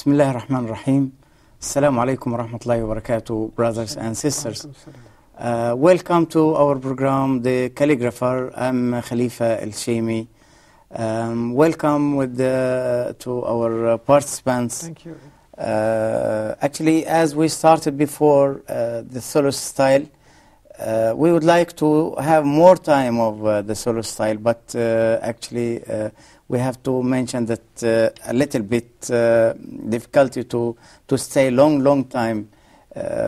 Bismillah ar-Rahman ar-Rahim. Assalamu alaikum wa rahmatullahi wa barakatuh, brothers and sisters. Welcome to our program, The Calligrapher. I'm Khalifa Al-Sheemy. Welcome to our participants. Thank you. Actually, as we started before, the solo style, we would like to have more time of the solo style, but actually we have to mention that a little bit difficulty to stay long time.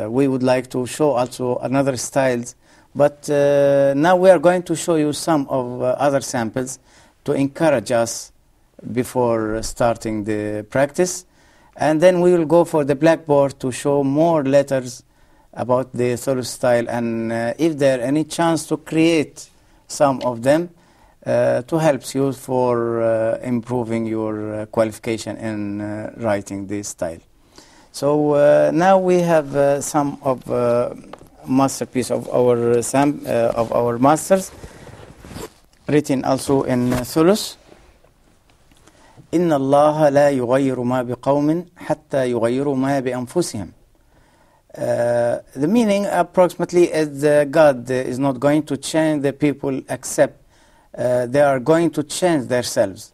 We would like to show also another styles, but now we are going to show you some of other samples to encourage us before starting the practice, and then we will go for the blackboard to show more letters about the solo style, and if there any chance to create some of them to help you for improving your qualification in writing this style. So now we have some of masterpiece of our masters, written also in Thulus. إن الله لا يغير ما بقوم حتى يغيروا ما بأنفسهم. The meaning approximately is God is not going to change the people except they are going to change themselves.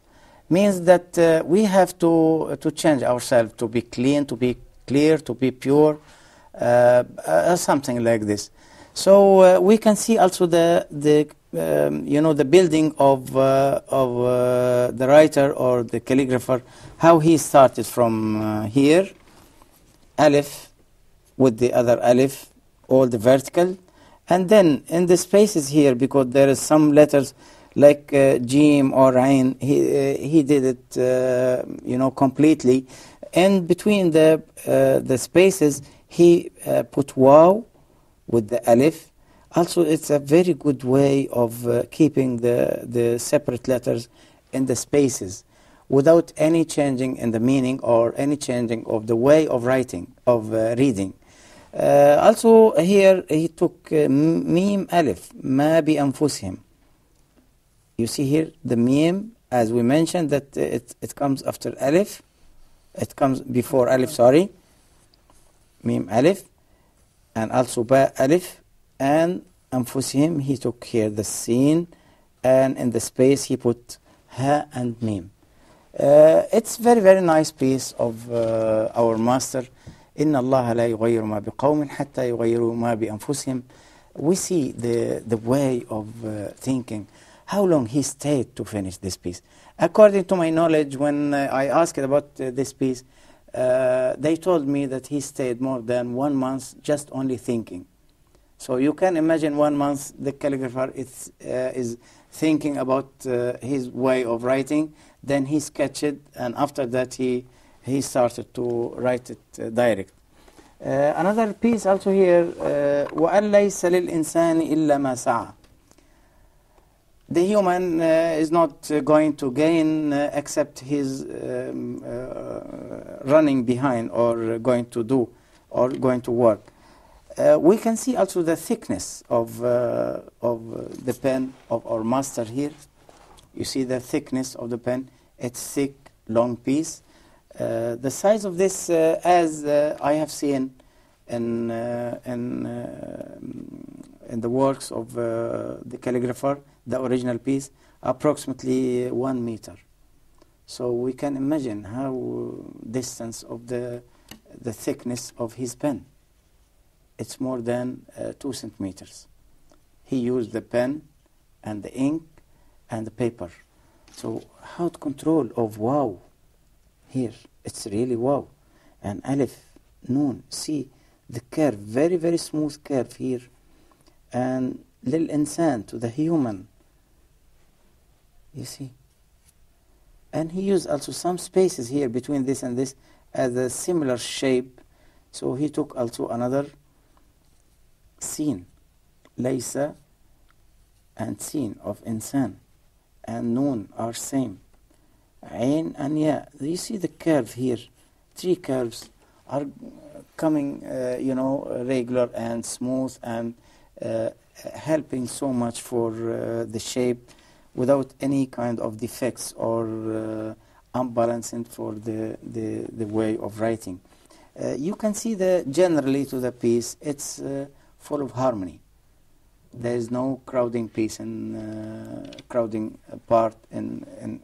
Means that we have to change ourselves to be clean, to be clear, to be pure, something like this. So we can see also the building of the writer or the calligrapher, how he started from here, Alif, with the other alif, all the vertical, and then in the spaces here, because there is some letters like Jim or Ain, he did it completely, and between the spaces he put waw with the alif. Also, it's a very good way of keeping the separate letters in the spaces without any changing in the meaning or any changing of the way of writing, of reading. Also here he took mim alif ma bi anfusihim. You see here the mim, as we mentioned, that it comes after alif. It comes before alif, sorry. Mim alif, and also ba alif, and anfusihim he took here the sin, and in the space he put ha and mim. It's very nice piece of our master. إن الله لا يغير ما بقوم حتى يغيروا ما بأنفسهم. We see the way of thinking, how long he stayed to finish this piece. According to my knowledge, when I asked about this piece, they told me that he stayed more than 1 month just only thinking. So you can imagine 1 month the calligrapher is thinking about his way of writing, then he sketched it, and after that he started to write it direct. Another piece also here, وَأَنْ لَيْسَ لِلْإِنسَانِ إِلَّا مَا سَعَى. The human is not going to gain except his running behind or going to do or going to work. We can see also the thickness of the pen of our master here. You see the thickness of the pen. It's thick, long piece. The size of this, as I have seen in the works of the calligrapher, the original piece, approximately 1 meter. So we can imagine how distance of the thickness of his pen. It's more than 2 centimeters. He used the pen and the ink and the paper. So how to control of wow here? It's really wow. And alif, noon, see the curve, very, very smooth curve here. And للإنسان, to the human. You see? And he used also some spaces here between this and this as a similar shape. So he took also another scene. Laysa and scene of insan and noon are same. Ain and ya. You see the curve here. Three curves are coming, regular and smooth and helping so much for the shape without any kind of defects or unbalancing for the way of writing. You can see generally to the piece, it's full of harmony. There is no crowding piece and crowding part in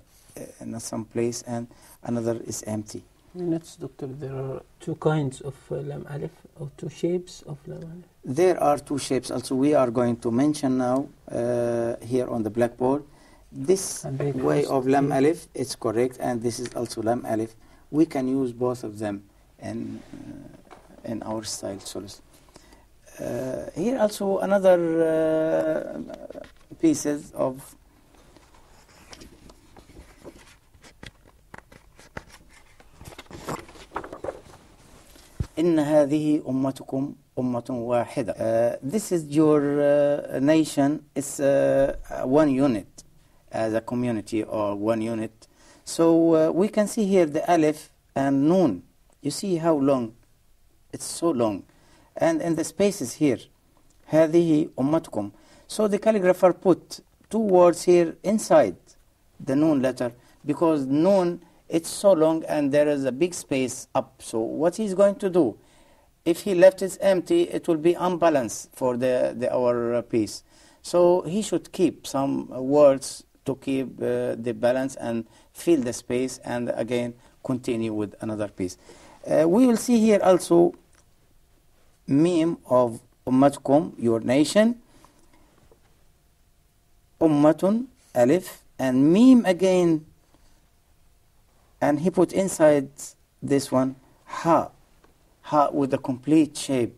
some place and another is empty. Notice, Doctor, there are two kinds of lam alif, or two shapes of lam alif. There are two shapes also we are going to mention now here on the blackboard. This way of lam alif, it's correct, and this is also lam alif. We can use both of them in our style. Here also another pieces of إن هذه أمتكم أمة واحدة. This is your nation. It's one unit as a community or one unit. So we can see here the alif and noon. You see how long? It's so long. And in the spaces here, هذه أمتكم. So the calligrapher put two words here inside the noon letter because noon, it's so long and there is a big space up. So what he's going to do, if he left it empty, it will be unbalanced for our piece. So he should keep some words to keep the balance and fill the space and again continue with another piece. We will see here also meme of Ummatkum, your nation, Ummatun, alif, and meme again. And he put inside this one ha with a complete shape.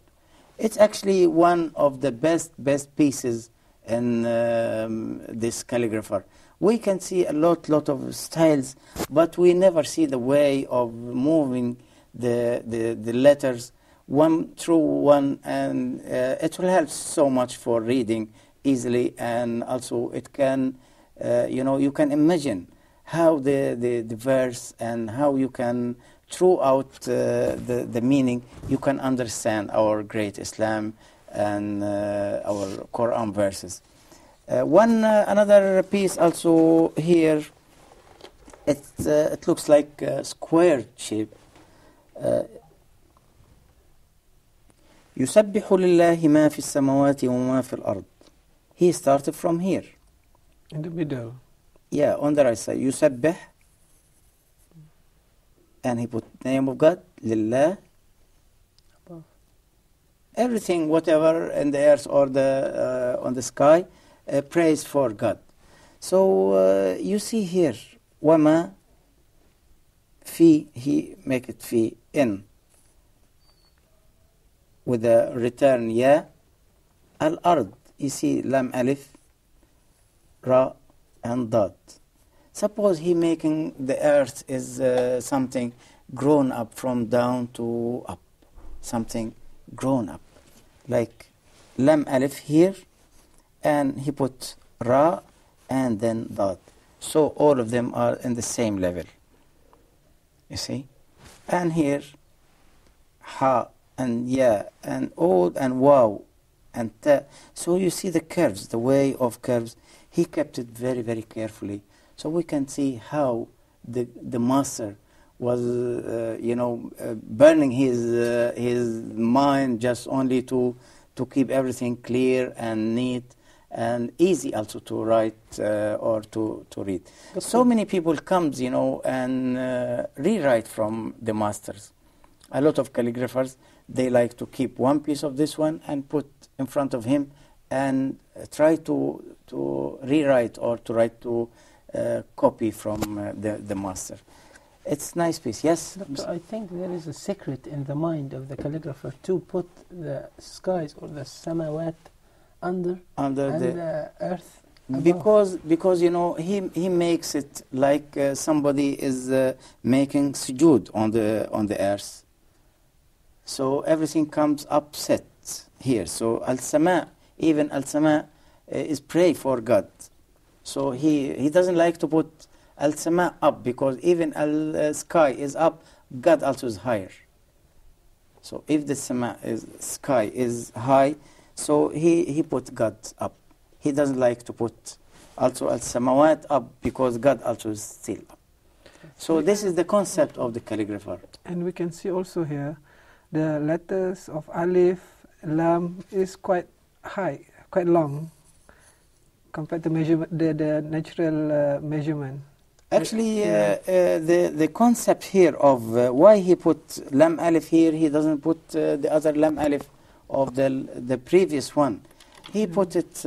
It's actually one of the best pieces in this calligrapher. We can see a lot of styles, but we never see the way of moving the letters one through one, and it will help so much for reading easily, and also it can, you can imagine how the verse and how you can, throughout the meaning, you can understand our great Islam and our Quran verses. Another piece also here, it looks like a square shape. يسبح لله ما في السماوات وما في الأرض. He started from here. In the middle. Yeah, on the right side. يسبح. And he put the name of God, Lillah. Above. Everything, whatever in the earth or on the sky, praise for God. So you see here, وما في, he make it في, in. With the return ya. Al-ard, you see lam alif, ra, and dot. Suppose he making the earth is something grown up from down to up, something grown up, like lam alif here, and he put ra and then dot. So all of them are in the same level. You see, and here ha and ya and old and wow and ta. So you see the curves, the way of curves. He kept it very, very carefully. So we can see how the master was, burning his mind just only to keep everything clear and neat and easy also to write or to read. So many people comes, and rewrite from the masters. A lot of calligraphers, they like to keep one piece of this one and put in front of him and try to rewrite or to write to copy from the master. It's nice piece. Yes. Doctor, I think there is a secret in the mind of the calligrapher to put the skies or the samawat under and the earth above. Because you know he makes it like somebody is making sujood on the earth. So everything comes upset here. So al-sama, even al-sama is pray for God. So he doesn't like to put al-sama up, because even al-sky is up, God also is higher. So if the sky is high, so he put God up. He doesn't like to put also al-samawat up, because God also is still up. So this is the concept of the calligrapher. And we can see also here the letters of alif, lam is quite high, quite long compared to the natural measurement. Actually, the concept here of why he put lam alif here, he doesn't put the other lam alif of the previous one. He put it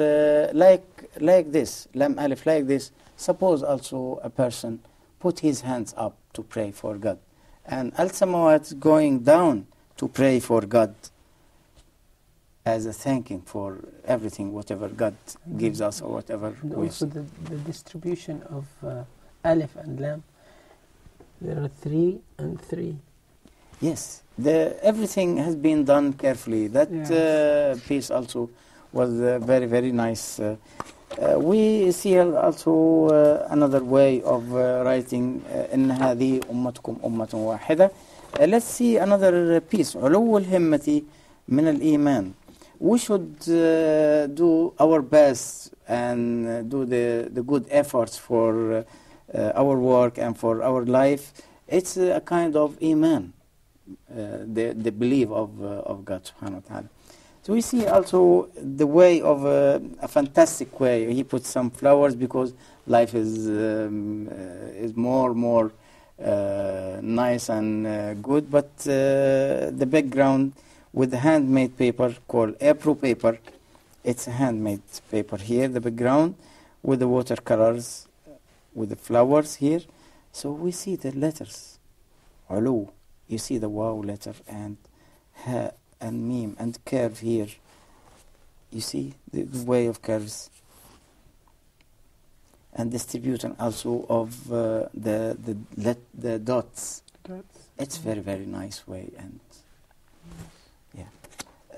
like this, lam alif like this. Suppose also a person put his hands up to pray for God, and al-samawat going down to pray for God as a thanking for everything, whatever God gives us or whatever. And also the distribution of alif and lam, there are 3 and 3. Yes, everything has been done carefully. That piece also was very, very nice. We see also another way of writing إن هذه أمتكم أمة واحدة. Let's see another piece. علو الهمة من الإيمان. We should do our best and do the good efforts for our work and for our life. It's a kind of iman, the belief of God subhanahu wa ta'ala. So we see also the way of a fantastic way. He put some flowers because life is more nice and good. But the background with the handmade paper called April paper. It's a handmade paper here, the background with the watercolors, with the flowers here. So we see the letters. Ulu. You see the waw letter and ha and mim and curve here. You see the way of curves. And distribution also of the dots. It's very, very nice way. And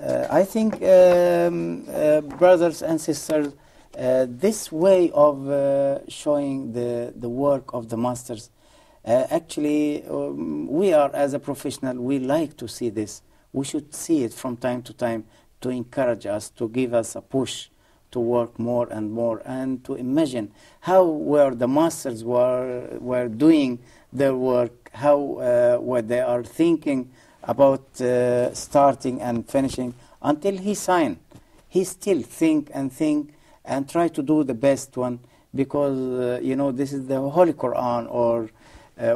I think, brothers and sisters, this way of showing the work of the masters, actually, we are, as a professional, we like to see this. We should see it from time to time to encourage us, to give us a push to work more and more, and to imagine how were the masters were doing their work, how what they are thinking about starting and finishing until he signed. He still think and try to do the best one, because you know, this is the Holy Quran, or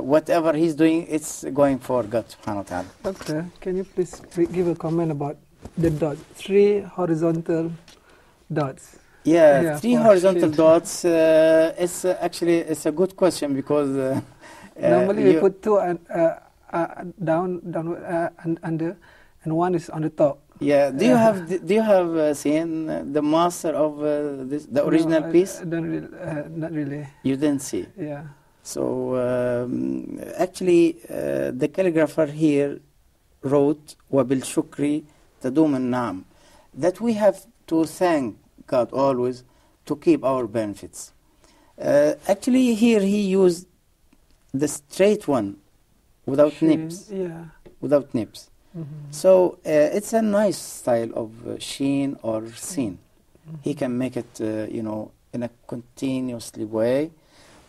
whatever he's doing, it's going for God subhanahu wa ta'ala. Doctor, can you please give a comment about the dots, 3 horizontal dots? Yeah, 3 horizontal dots. It's actually a good question, because normally we put 2 down and under, and 1 is on the top. Yeah. Do you have seen the master of the original piece? Not really. You didn't see. Yeah. So actually, the calligrapher here wrote وَبِالْشُكْرِ تَدُومُ النَّعَمِ, that we have to thank God always to keep our benefits. Actually, here he used the straight one without nips. Yeah. Without nips. So it's a nice style of sheen or scene. He can make it, you know, in a continuously way.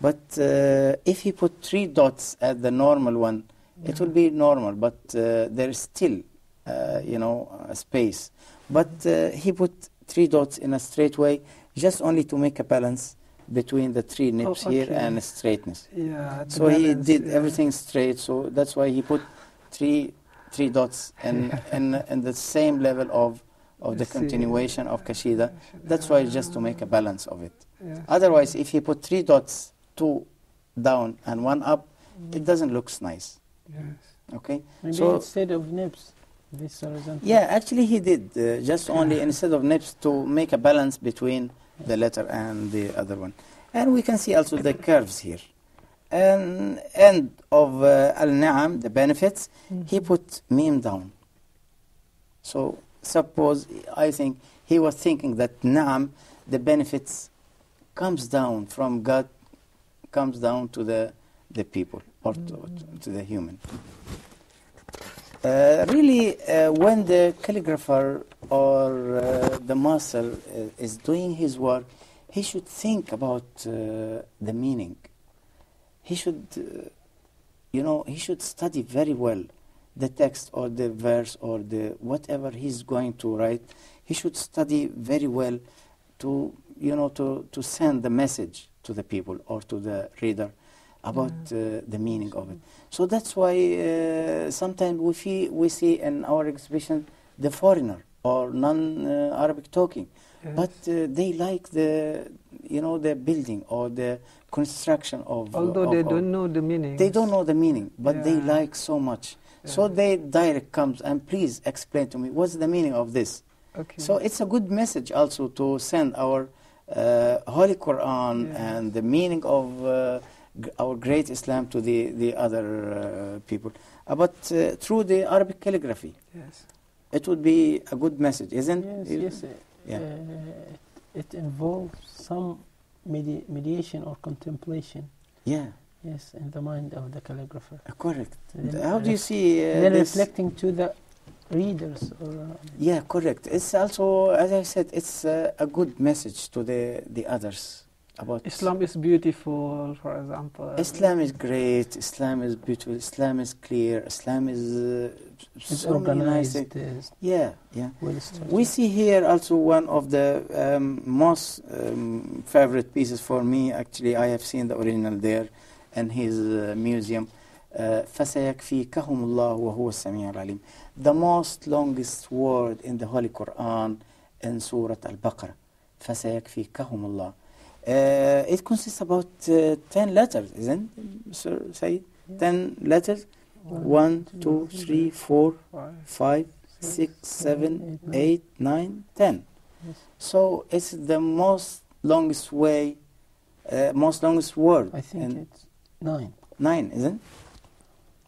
But if he put 3 dots at the normal one, it will be normal. But there is still, you know, a space. But he put 3 dots in a straight way, just only to make a balance between the 3 nips here and straightness. Yeah. So he did everything straight. So that's why he put 3 dots in the same level of the continuation of Kashida. That's why, just to make a balance of it. Yeah. Otherwise, if he put 3 dots, 2 down and 1 up, it doesn't look nice. Yes. Okay, Maybe so instead of nibs, this horizontal. yeah, actually he did just only instead of nibs to make a balance between the letter and the other one. And we can see also the curves here. And end of al-Na'am, the benefits, he put meme down. So suppose, I think he was thinking that Na'am, the benefits comes down from God, comes down to the people or to the human. Really, when the calligrapher or the master is doing his work, he should think about the meaning. He should, he should study very well the text or the verse or the whatever he's going to write. He should study very well to, to send the message to the people or to the reader about the meaning of it. So that's why sometimes we see in our exhibition the foreigner or non-Arabic talking, but they like the building or the construction of. Although they don't know the meaning. They don't know the meaning, but they like so much. So they direct comes and please explain to me what's the meaning of this. Okay. So it's a good message also to send our Holy Quran and the meaning of our great Islam to the other people. But through the Arabic calligraphy, it would be a good message, isn't it? Yes, yes. It involves some mediation or contemplation. Yeah. Yes, in the mind of the calligrapher. Correct. How do you see then this? Reflecting to the readers? Or, yeah, correct. It's also, as I said, it's a good message to the others. About Islam is beautiful, for example. Islam is great. Islam is beautiful. Islam is clear. Islam is it's so organized. Nice. Yeah. Well, we see here also one of the most favorite pieces for me. Actually, I have seen the original there in his museum. فَسَيَكْفِيكَهُمُ اللَّهُ وَهُوَ السَّمِيعُ الْعَلِيمُ. The most longest word in the Holy Quran in Surah Al-Baqarah. فَسَيَكْفِيكَهُمُ اللَّهُ. It consists about 10 letters, isn't it, Sir Said? 10 letters. 1, 2, 3, 4, 5, 6, 7, 8, 9, 10. So it's the most longest way, most longest word. I think it's 9. 9, isn't it?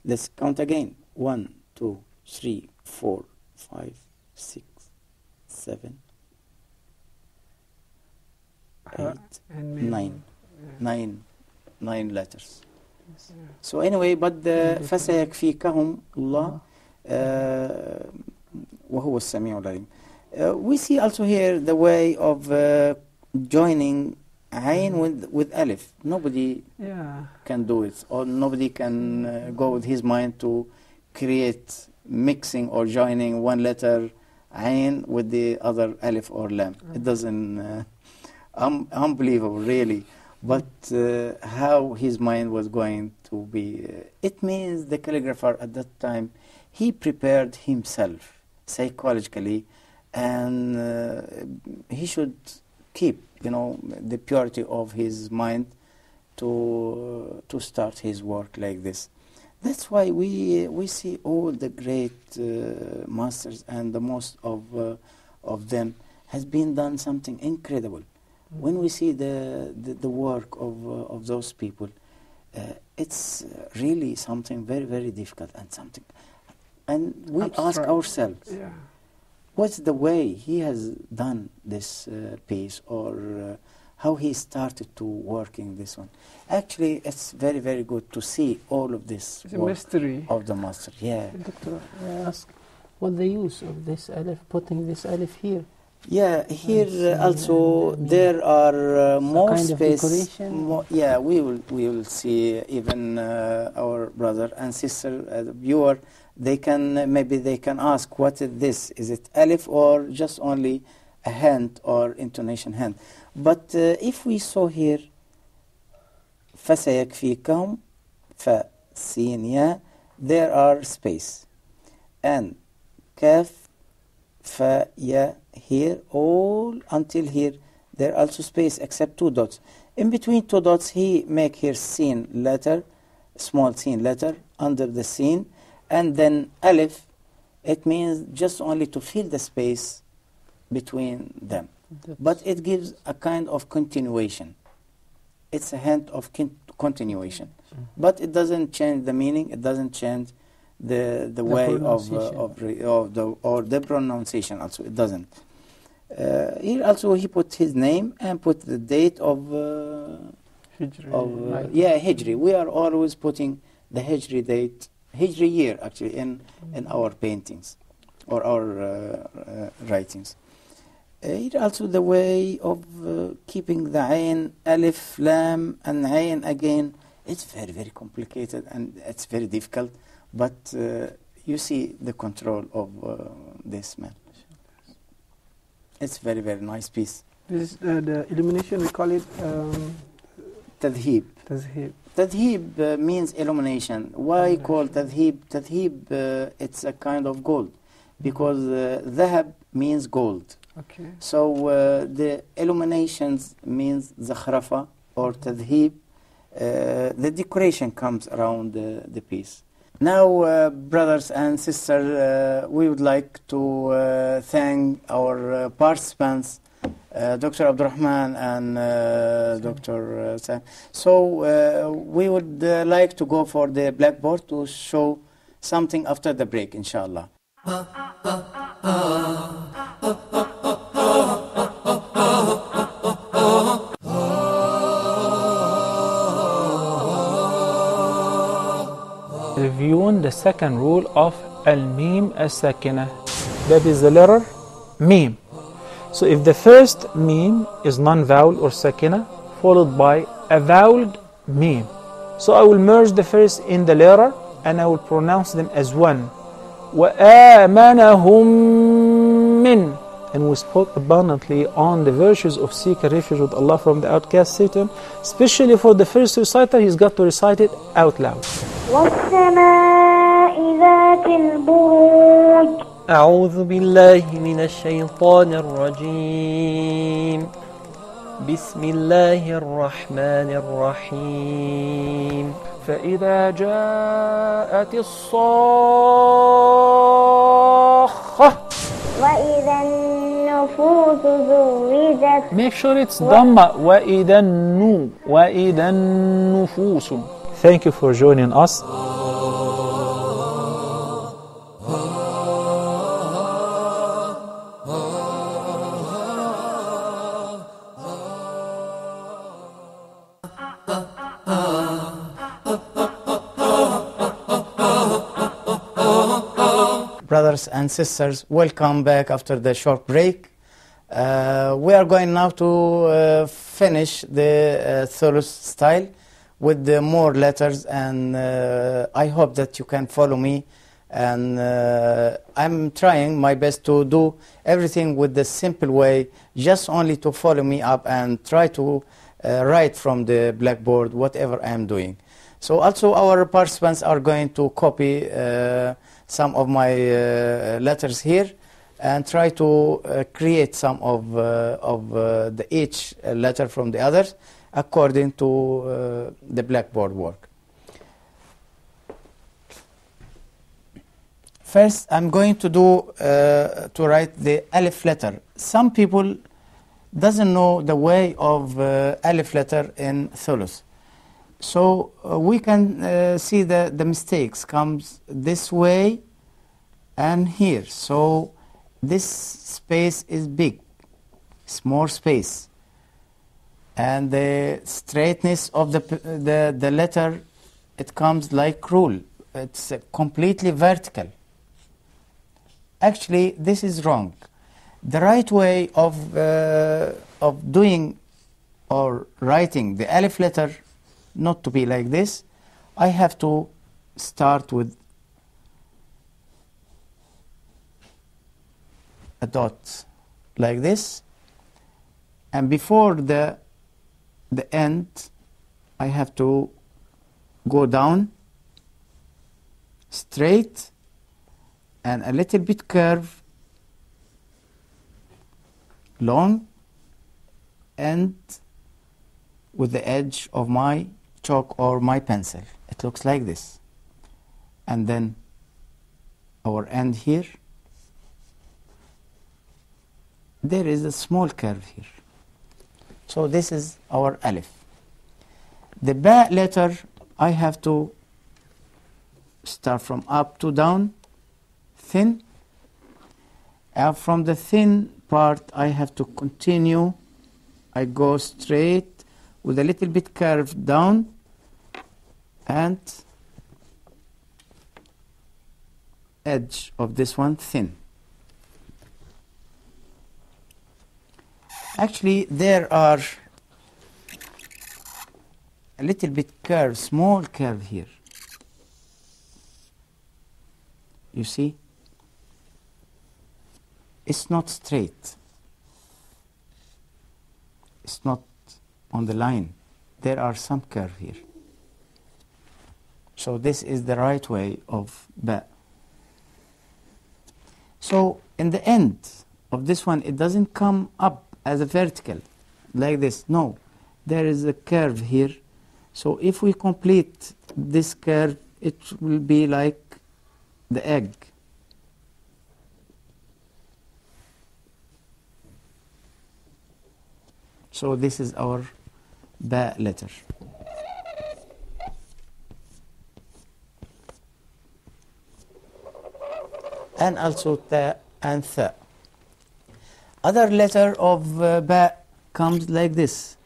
Let's count again. 1, 2, 3, 4, 5, 6, 7, 8, 9. 9 letters. So anyway, but the فَسَيَكْفِيكَهُمْ اللَّهُ وَهُوَ السَّمِيعُ الْعَلِيمُ. We see also here the way of joining Ayn with Alif. Nobody can do it, or nobody can go with his mind to create mixing or joining one letter Ayn with the other Alif or Lam. It doesn't, unbelievable really. But how his mind was going to be, it means the calligrapher at that time, he prepared himself psychologically, and he should keep, the purity of his mind to start his work like this. That's why we see all the great masters, and the most of them has been done something incredible. When we see the work of those people, it's really something very, very difficult and something. And we ask ourselves, what's the way he has done this piece, or how he started to working this one? Actually, it's very, very good to see all of this it's a mystery of the master. Yeah. Doctor, I ask, what the use of this alif, putting this alif here? Yeah, here also there are more kind space. Of decoration? We will see even our brother and sister, viewer. They can ask, what is this? Is it alif or just only a hand or intonation hand? But if we saw here, فَسَيَكْفِيكَهُمْ فَسِينْ يَا, there are space, and kaf, fa, ya, here, all until here, there are also space except 2 dots. In between 2 dots, he make here sin letter, small sin letter under the sin, and then alif, it means just only to fill the space between them. But it gives a kind of continuation. It's a hint of continuation. But it doesn't change the meaning, it doesn't change the way of the pronunciation also, it doesn't. Here also he put his name and put the date of Hijri. Hijri. We are always putting the Hijri date, Hijri year actually in our paintings or our writings. Here also the way of keeping the ayn, alif, lam, and ayn again. It's very, very complicated and it's very difficult. But you see the control of this man. It's very, very nice piece. This is the illumination, we call it Tadhib. Tadhib. Tadhib means illumination. Why call Tadhib? Tadhib, it's a kind of gold. Because Dhahab means gold. Okay. So the illuminations means Zakhrafa or Tadhib. The decoration comes around the piece. Now, brothers and sisters, we would like to thank our participants, Dr. Abdurrahman and Dr. Sam. So we would like to go for the blackboard to show something after the break, inshallah. Reviewing the second rule of al-mim as-sakina. That is the letter mim. So if the first mim is non-vowel or sakina followed by a voweled mim, so I will merge the first in the letter and I will pronounce them as one. وَآمَنَهُمْ مِنْ. And we spoke abundantly on the virtues of seeking refuge with Allah from the outcast Satan. Especially for the first reciter, he's got to recite it out loud. وَالسَّمَاءِ ذَاتِ الْبُرُوجِ. أعوذ بالله من الشيطان الرجيم. بسم الله الرحمن الرحيم. فإذا جاءت الصاخة. وَإِذَا النُّفُوسُ زُوِّجَتْ. Make sure it's Dhamma. وَإِذَا النُّفُوسُ. Thank you for joining us. Brothers and sisters, welcome back after the short break. We are going now to finish the Thuluth style with the more letters, and I hope that you can follow me. And I'm trying my best to do everything with the simple way, just only to follow me up and try to write from the blackboard whatever I'm doing. So also our participants are going to copy some of my letters here and try to create some of the each letter from the others according to the blackboard work. First, I'm going to do to write the alif letter. Some people doesn't know the way of alif letter in Thuluth. So we can see the mistakes comes this way and here. So this space is big, it's more space. And the straightness of the letter, it comes like rule. It's completely vertical. Actually, this is wrong. The right way of doing or writing the alif letter, not to be like this, I have to start with a dot like this, and before the end I have to go down straight and a little bit curve, long, and with the edge of my chalk or my pencil. It looks like this. And then our end here, there is a small curve here. So this is our alif. The ba letter, I have to start from up to down, thin. And from the thin part, I have to continue. I go straight with a little bit curve down and edge of this one thin. Actually, there are a little bit curve, small curve here. You see? It's not straight. It's not on the line. There are some curve here. So this is the right way of ba. So in the end of this one, it doesn't come up as a vertical like this. No, there is a curve here. So if we complete this curve, it will be like the egg. So this is our ba letter. And also ta and tha. Other letter of ba comes like this.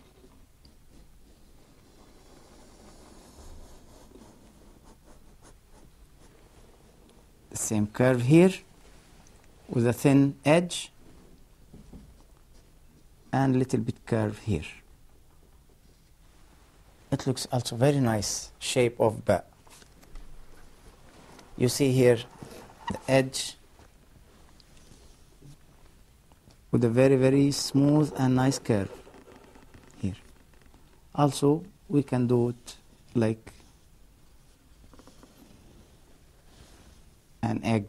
The same curve here with a thin edge and little bit curve here. It looks also very nice shape of ba. You see here the edge with a very, very smooth and nice curve here. Also, we can do it like an egg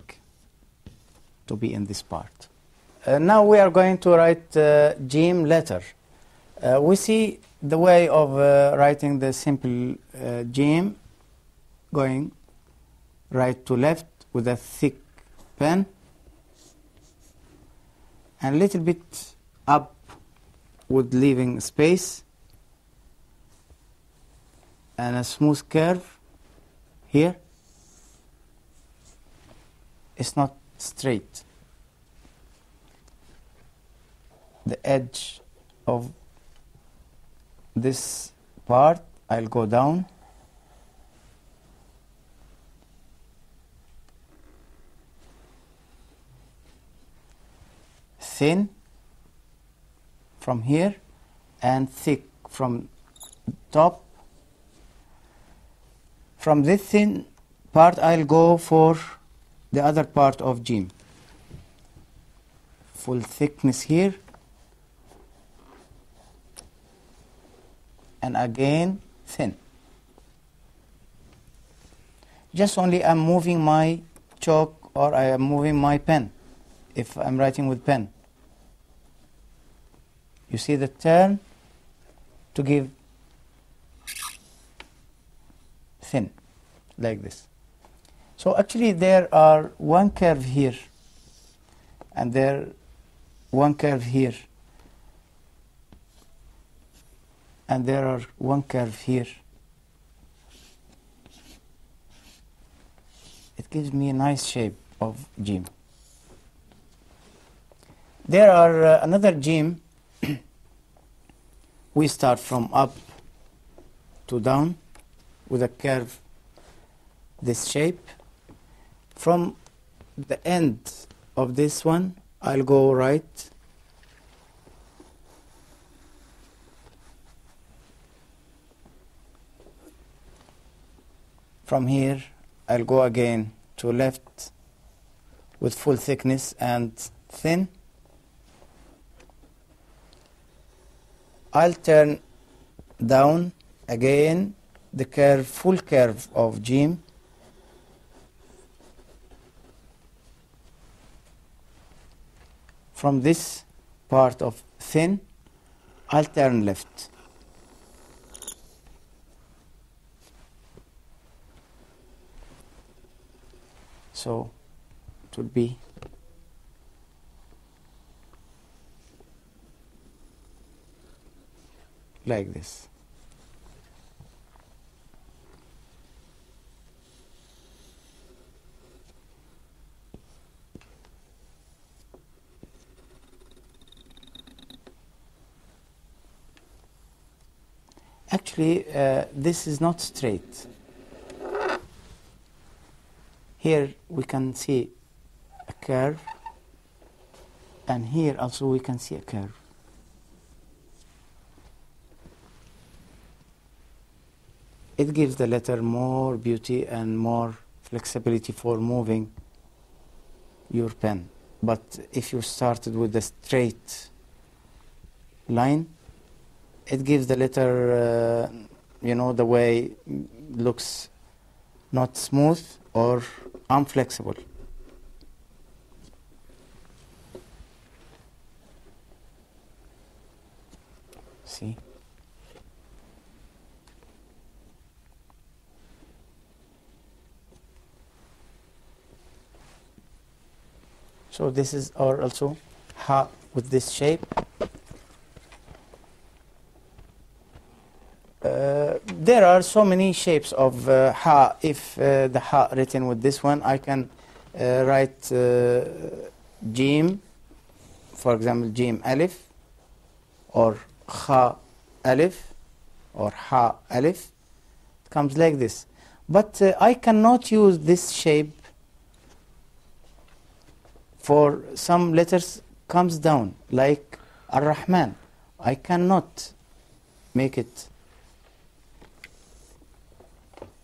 to be in this part. Now we are going to write Jim letter. We see the way of writing the simple Jim, going right to left with a thick pen and a little bit up with leaving space and a smooth curve here. It's not straight. The edge of this part, I'll go down. Thin from here and thick from top. From this thin part, I'll go for the other part of Jim. Full thickness here. And again thin. Just only I'm moving my chalk or I am moving my pen if I'm writing with pen. You see the turn to give thin like this. So actually there are one curve here and there one curve here. And there are one curve here. It gives me a nice shape of Jim. There are another Jim. We start from up to down with a curve, this shape. From the end of this one, I'll go right. From here, I'll go again to left with full thickness and thin. I'll turn down again the curve, full curve of Jim. From this part of thin, I'll turn left. So it will be like this. Actually, this is not straight. Here we can see a curve, and here also we can see a curve. It gives the letter more beauty and more flexibility for moving your pen. But if you started with a straight line, it gives the letter, the way looks not smooth or unflexible. See? So this is our also ha with this shape. There are so many shapes of ha. If the ha written with this one, I can write jim, for example, jim alif, or kha alif, or ha alif. It comes like this. But I cannot use this shape for some letters comes down, like Ar-Rahman. I cannot make it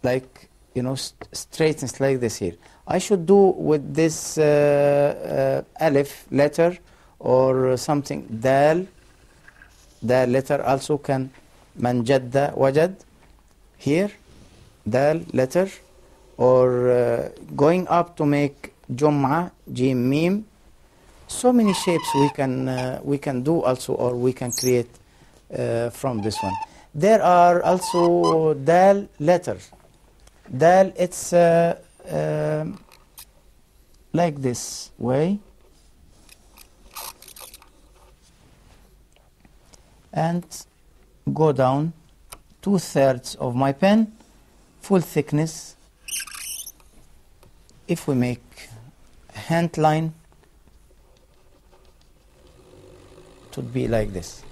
like, straightness like this here. I should do with this alif letter or something, dal. Dal letter also can, man jadda wajad, here, dal letter, or going up to make jum'a, jim, mim. So many shapes we can do also, or we can create from this one. There are also dal letters. Dal, it's like this way, and go down 2/3 of my pen, full thickness. If we make hand line, it would be like this.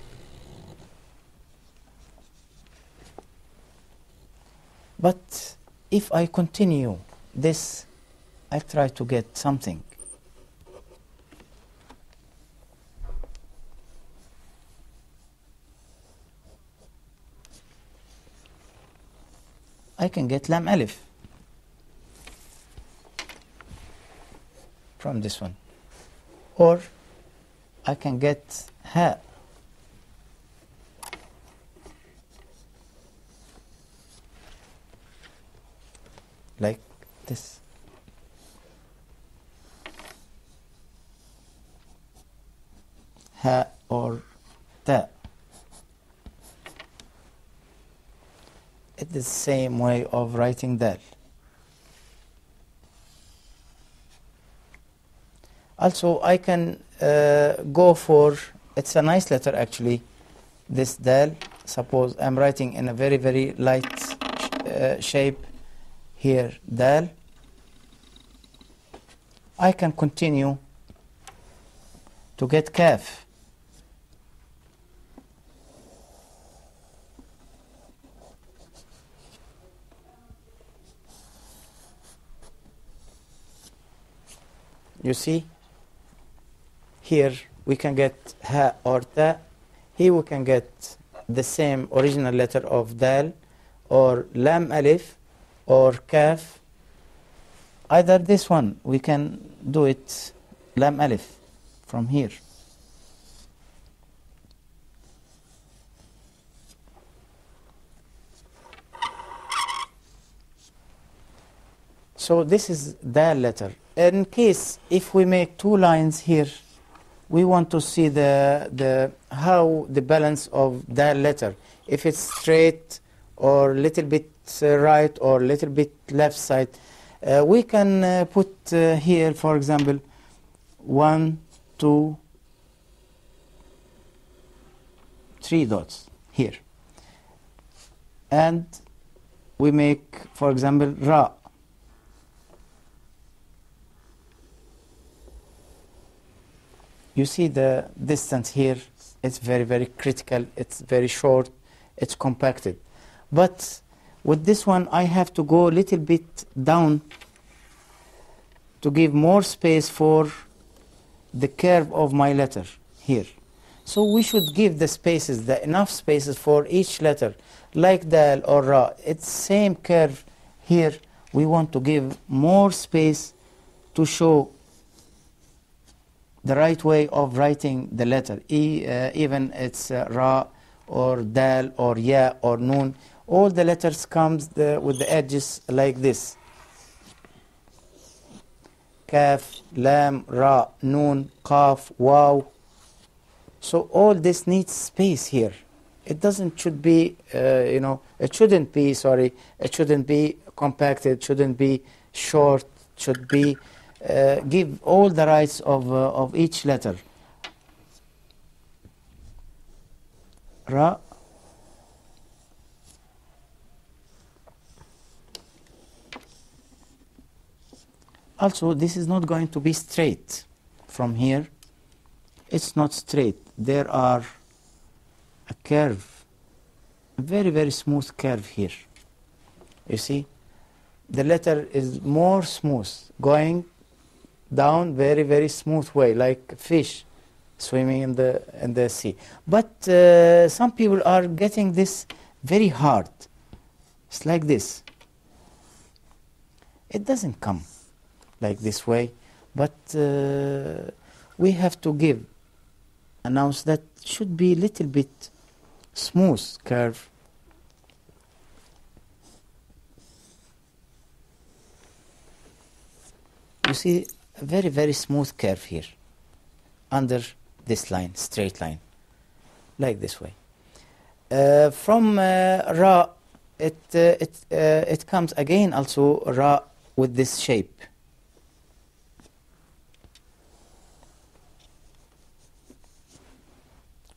But if I continue this, I try to get something. I can get lam alif from this one, or I can get ha. Like this. Ha or ta. It's the same way of writing dal. Also, I can go for, it's a nice letter actually, this dal. Suppose I'm writing in a very, very light shape. Here, dal. I can continue to get kaf. You see? Here we can get ha or ta. Here we can get the same original letter of dal, or lam alif, or kaf. Either this one, we can do it lam alif from here. So this is dal letter. In case if we make two lines here, we want to see how the balance of dal letter. If it's straight or little bit right or little bit left side. We can put here, for example, 1, 2, 3 dots here. And we make, for example, Ra. You see the distance here, it's very, very critical, it's very short, it's compacted. But with this one, I have to go a little bit down to give more space for the curve of my letter here. So we should give the spaces, the enough spaces for each letter, like Dal or Ra. It's same curve here. We want to give more space to show the right way of writing the letter. Even it's Ra or Dal or Ya or Nun. All the letters comes with the edges like this. Kaf, Lam, Ra, Nun, Qaf, Waw. So all this needs space here. It shouldn't be compacted, it shouldn't be short, it should be, give all the rights of each letter. Ra. Also, this is not going to be straight from here. It's not straight. There are a curve, a very, very smooth curve here. You see? The letter is more smooth, going down very, very smooth way, like a fish swimming in the sea. But some people are getting this very hard. It's like this. It doesn't come like this way, but we have to announce that should be a little bit smooth curve. You see a very, very smooth curve here under this line, straight line, like this way. From Ra, it comes again also Ra with this shape.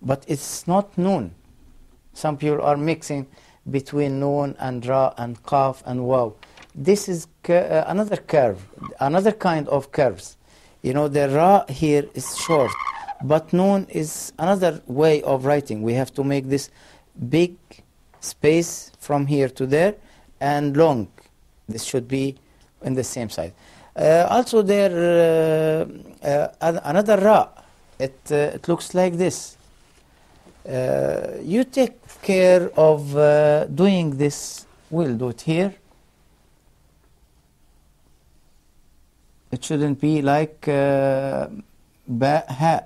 But it's not Nun. Some people are mixing between Nun and Ra and Qaf and Waw. This is another curve, another kind of curves. You know, the Ra here is short, but Nun is another way of writing. We have to make this big space from here to there and long. This should be in the same side. Also there, another Ra, it looks like this. You take care of doing this. We'll do it here. It shouldn't be like Ba, Ha.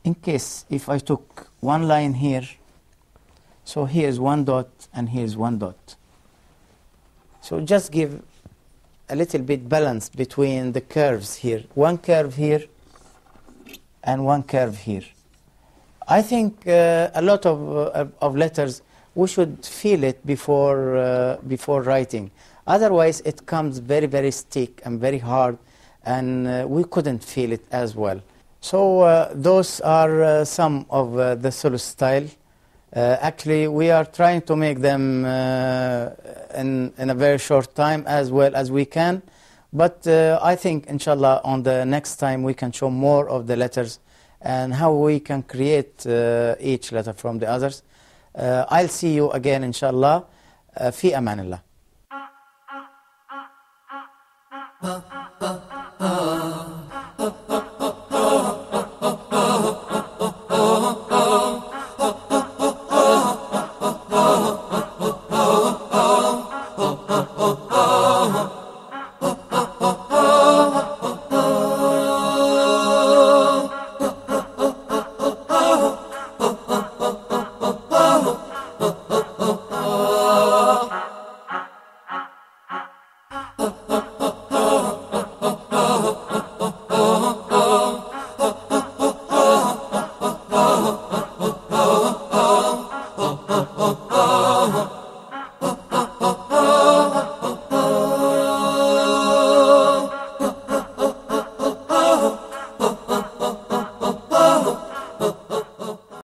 In case if I took one line here, so here's one dot and here's one dot. So just give a little bit balance between the curves here. One curve here and one curve here. I think a lot of letters, we should feel it before writing. Otherwise, it comes very, very stiff and very hard, and we couldn't feel it as well. So those are some of the Sulus style. Actually, we are trying to make them in a very short time as well as we can. But I think, inshallah, on the next time we can show more of the letters and how we can create each letter from the others. I'll see you again, inshallah. في أمان الله. الله